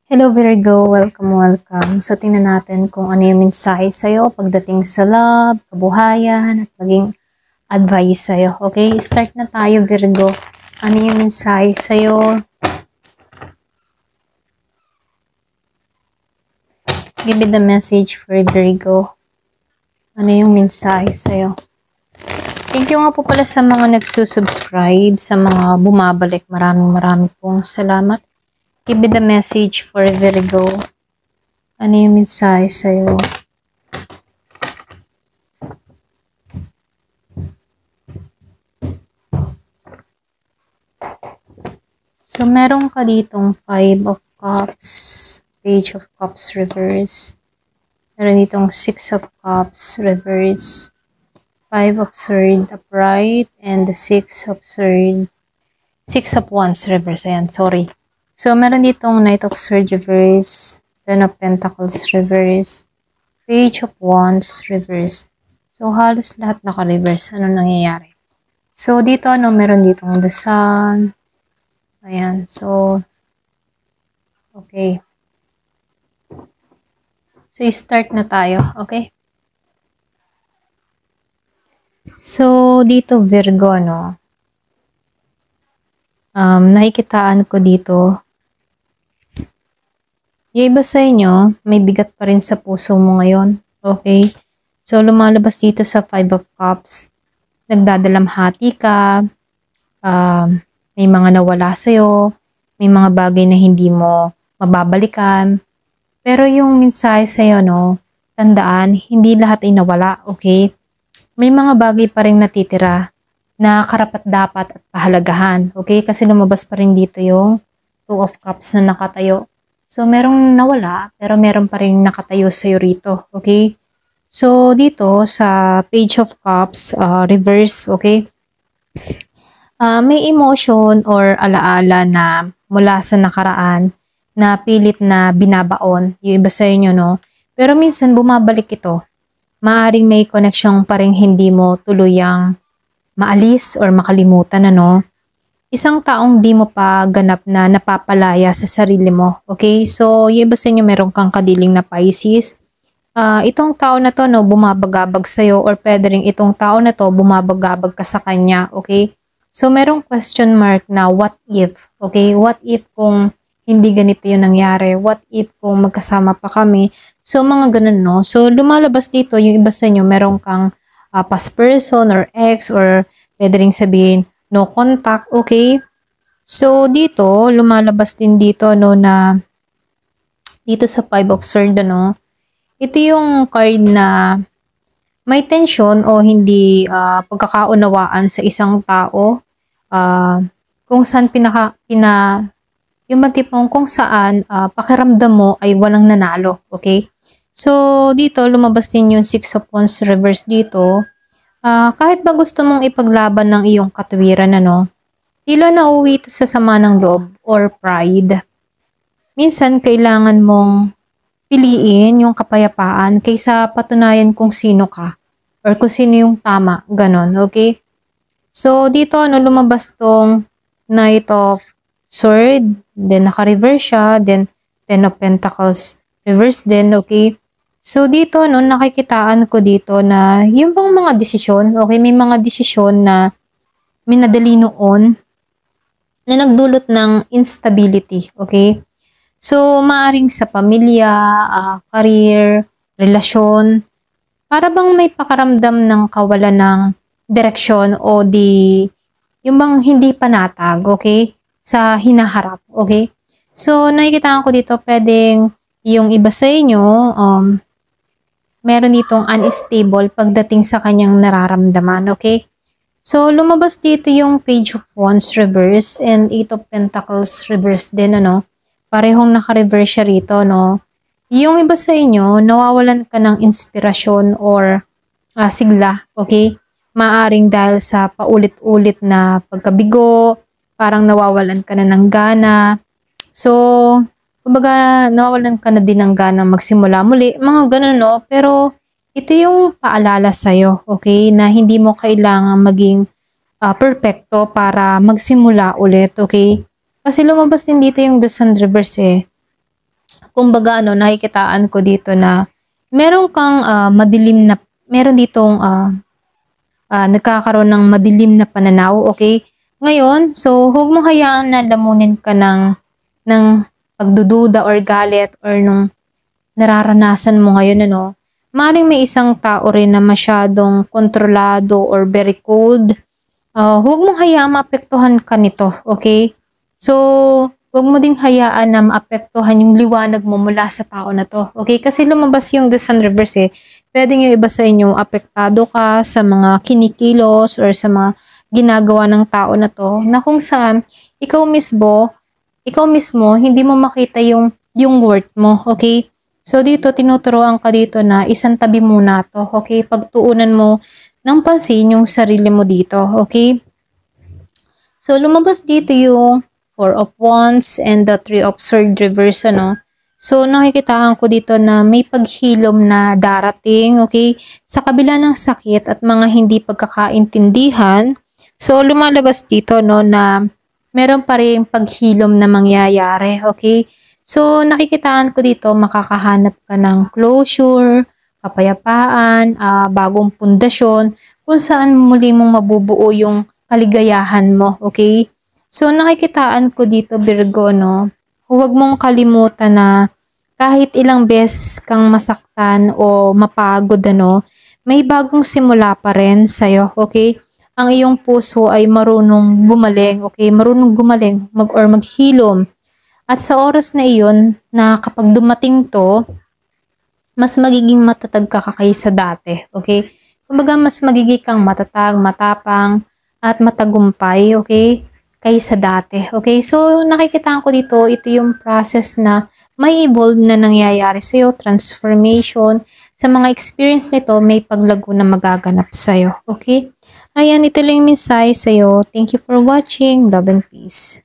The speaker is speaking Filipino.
Hello Virgo, welcome. So tingnan natin kung ano yung mensahe sa'yo pagdating sa love, kabuhayan, at maging advice sa'yo. Okay, start na tayo Virgo. Ano yung mensahe sa'yo? Give me the message for Virgo. Ano yung mensahe sa'yo? Thank you nga po pala sa mga nagsusubscribe, sa mga bumabalik. Maraming pong salamat. Give me the message for Virgo. Ano yung mensahe sa'yo? So, meron ka ditong 5 of Cups, Page of Cups reverse. Meron ditong 6 of Cups reverse, 5 of Swords upright, and the 6 of Swords, 6 of Wands reverse. Ayan, sorry. So, meron ditong Knight of Swords reverse, 10 of Pentacles reverse, Page of Wands reverse. So, halos lahat naka-reverse. Ano nangyayari? So, dito, meron ditong the Sun. Ayan, so, okay. So, start na tayo, okay? So, dito Virgo, nakikitaan ko dito, yung iba sa inyo, may bigat pa rin sa puso mo ngayon, okay? So, lumalabas dito sa 5 of Cups, nagdadalamhati ka, may mga nawala sa'yo, may mga bagay na hindi mo mababalikan, pero yung mensahe sa'yo, tandaan, hindi lahat ay nawala, okay? May mga bagay pa rin natitira na karapat-dapat at pahalagahan, okay? Kasi lumabas pa rin dito yung 2 of Cups na nakatayo. So, merong nawala, pero meron pa rin nakatayo sa'yo rito, okay? So, dito sa Page of Cups, reverse, okay? May emotion or alaala na mula sa nakaraan na pilit na binabaon, yung iba sa inyo, Pero minsan bumabalik ito. Maaring may connection pa rin hindi mo tuluyang maalis or makalimutan, Isang taong di mo pa ganap na napapalaya sa sarili mo, okay? So, yung iba sa inyo meron kang kadiling na Pisces. Itong tao na to, bumabagabag sa'yo or pwede rin itong tao na to, bumabagabag ka sa kanya, okay? So, merong question mark na what if, okay? What if kung hindi ganito yung nangyari? What if kung magkasama pa kami? So, mga ganun, So, lumalabas dito, yung iba sa inyo, meron kang past person or ex or pwede rin sabihin, no contact, okay? So, dito, lumalabas din dito, na dito sa 5 of Swords, ito yung card na may tension o hindi pagkakaunawaan sa isang tao, kung saan yung matipong kung saan pakiramdam mo ay walang nanalo, okay? So, dito, lumabas din yung 6 of Wands reverse dito. Kahit ba gusto mong ipaglaban ng iyong katwiran, tila nauwi ito sa sama ng loob or pride. Minsan, kailangan mong piliin yung kapayapaan kaysa patunayan kung sino ka or kung sino yung tama, ganon, okay? So, dito, lumabas tong Knight of Sword, then naka-reverse siya, then 10 of Pentacles reverse din, okay? So, dito, nakikitaan ko dito na yung bang mga desisyon, okay, may mga desisyon na minadali noon na nagdulot ng instability, okay? So, maaring sa pamilya, career, relasyon, para bang may pakaramdam ng kawalan ng direksyon o yung bang hindi panatag, okay? Sa hinaharap, okay? So, nakikitaan ko dito, pwedeng yung iba sa inyo, meron ditong unstable pagdating sa kanyang nararamdaman, okay? So, lumabas dito yung Page of Wands reverse and 8 of Pentacles reverse din, Parehong naka-reverse siya rito, Yung iba sa inyo, nawawalan ka ng inspirasyon or sigla, okay? Maaring dahil sa paulit-ulit na pagkabigo, parang nawawalan ka na ng gana. So, kumbaga, nawawalan ka na din ng gana magsimula muli, mga ganun, Pero, ito yung paalala sa'yo, okay? Na hindi mo kailangan maging perfecto para magsimula ulit, okay? Kasi lumabas din dito yung The Sun reverse, kumbaga ano, nakikitaan ko dito na meron kang meron ditong nagkakaroon ng madilim na pananaw, okay? Ngayon, so huwag mong hayaan na lamunin ka ng pagdududa or galit or nung nararanasan mo ngayon, ano? Maring may isang tao rin na masyadong kontrolado or very cold. Huwag mong hayaan maapektuhan ka nito, okay? So, huwag mo ding hayaan na maapektuhan yung liwanag mo mula sa tao na to, okay? Kasi lumabas yung The Sun Reverse pwedeng yung iba sa inyo apektado ka sa mga kinikilos or sa mga ginagawa ng tao na to na kung saan ikaw mismo hindi mo makita yung worth mo, okay? So dito tinuturuan ka dito na isang tabi muna to, okay? Pagtuunan mo ng pansin yung sarili mo dito, okay? So lumabas dito yung Four of Wands and the Three of Swords reverse, ano? So nakikitaan ko dito na may paghilom na darating, okay? Sa kabila ng sakit at mga hindi pagkakaintindihan, so lumalabas dito no na meron pa rin paghilom na mangyayari, okay? So, nakikitaan ko dito, makakahanap ka ng closure, kapayapaan, bagong pundasyon, kung saan muli mong mabubuo yung kaligayahan mo, okay? So, nakikitaan ko dito, Virgo, no? Huwag mong kalimutan na kahit ilang beses kang masaktan o mapagod, ano, may bagong simula pa rin sa'yo, okay? Ang iyong puso ay marunong gumaling, okay? Marunong gumaling, maghilom. At sa oras na iyon, na kapag dumating to, mas magiging matatag ka kaysa dati, okay? Kumbaga, mas magiging kang matatag, matapang, at matagumpay, okay? Kaysa dati, okay? So, nakikita ko dito, ito yung process na may evolve na nangyayari sa'yo, transformation. Sa mga experience nito, may paglago na magaganap sa'yo, okay? Ayan, ito lang yung mensahe sa'yo. Thank you for watching. Love and peace.